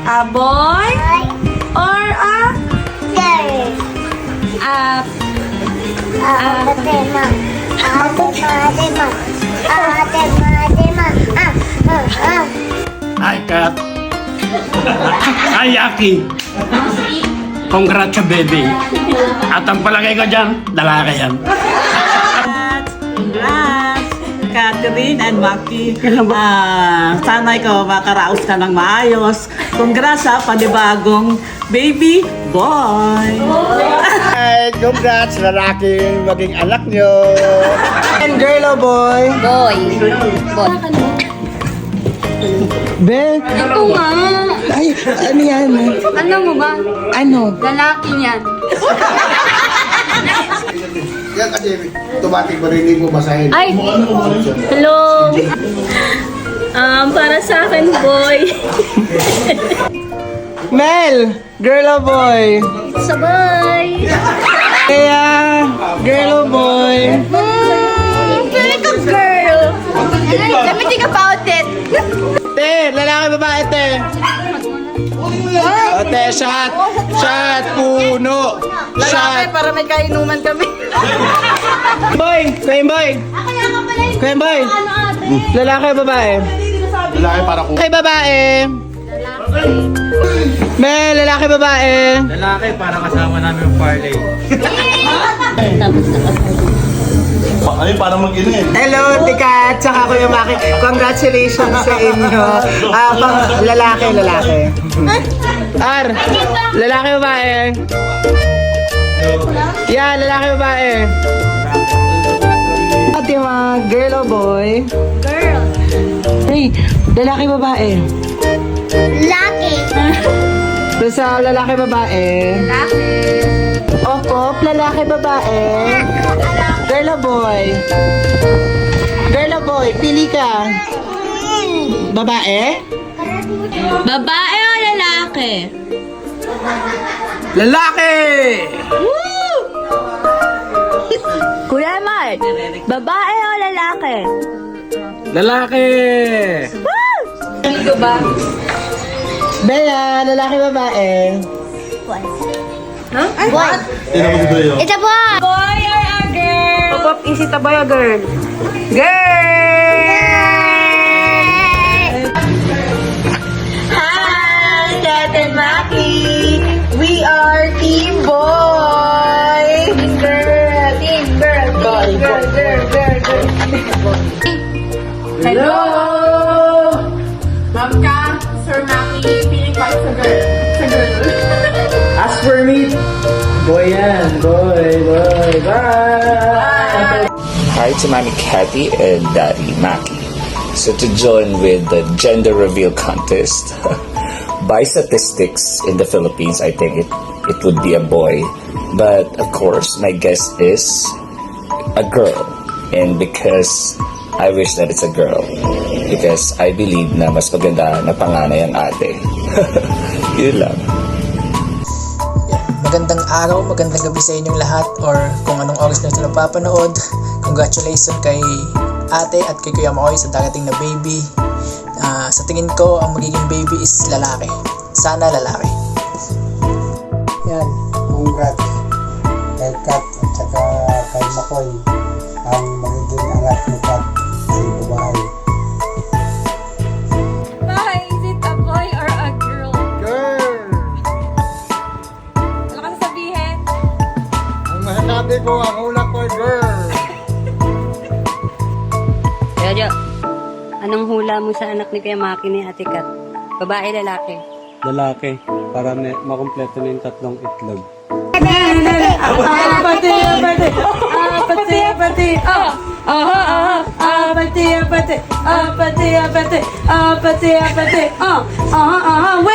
A boy or a Girl. Hi, Kat. Hi, Aki. Congrats, baby. At ang palagay ko dyan, dalaga yan. Congrats! Catherine and Maki. Sana ikaw makaraos ka ng maayos. Congrats sa panibagong baby boy. Hi, congrats, lalaki maging anak nyo. And girl o boy? Boy. Be? Ito nga. Ay, ano yan? Alam mo ba? Ano? Lalaki yan. Yan kasi automatic marinig mo basahin. Ay! Hello! Para sa akin, boy. Mel, girl o boy? Sabay! Kaya, girl o boy? Feel ko girl! Let me think about it. Te, lalaki babae te. O te, shot. Shot, puno. Shot. Para may kainuman kami. Boy, Kuya boy. Kuya boy. Lalaki o babae? Lalaki para kung Lalaki babae. Mel, lalaki babae. Lalaki para kasama namin yung parlay. ano yung parang mag-ina eh. Hello, Tika, tsaka Kuya Maki. Congratulations sa inyo. Pang lalaki. Lalaki babae. Yeah, lalaki babae. At yung mga girl o boy? Girl. Hey, lalaki babae. Lucky. So sa lalaki babae. Laki. Op, lalaki babae. Girl o boy? Girl o boy, pili ka. Babae? Babae o lalaki? Lalaki! Kuya Mark, babae o lalaki? Lalaki! Ito ba? Bea, lalaki babae. What? It's a boy. Boy or a girl? Pop, is it a boy or girl? Hi, Kat and Maki. We are Team Boy. Team Girl. Team Girl. Team Girl. Hello! Ma'am ka, Sir Maki, feeling pa sa girl. Sa girl. As for me, boy yan. Boy. Bye! Hi to Mami Cathy and Daddy Maki. So to join with the gender reveal contest, by statistics in the Philippines, I think it would be a boy. But of course, my guess is a girl. And because I wish that it's a girl. Because I believe na mas maganda na panganay ang ate. Yun lang. Magandang araw, magandang gabi sa inyong lahat or kung anong oras na ito napapanood. Congratulations kay ate at kay Kuya Makoy sa darating na baby. Sa tingin ko, ang magiging baby is lalaki. Sana lalaki. Yan, congrats. Kay Kat at saka kay Makoy. Ang magiging anak ni Kat ay babae. Hi, is it a boy or a girl? Girl! Wala ka sasabihin? Ang masasabi ko, ang ulak ko, girl! Jojo, anong hula mo sa anak ni Kuya Maki ni Ate Kat? Babae, lalaki? Lalaki. Para makumpleto na yung tatlong itlog. Wait!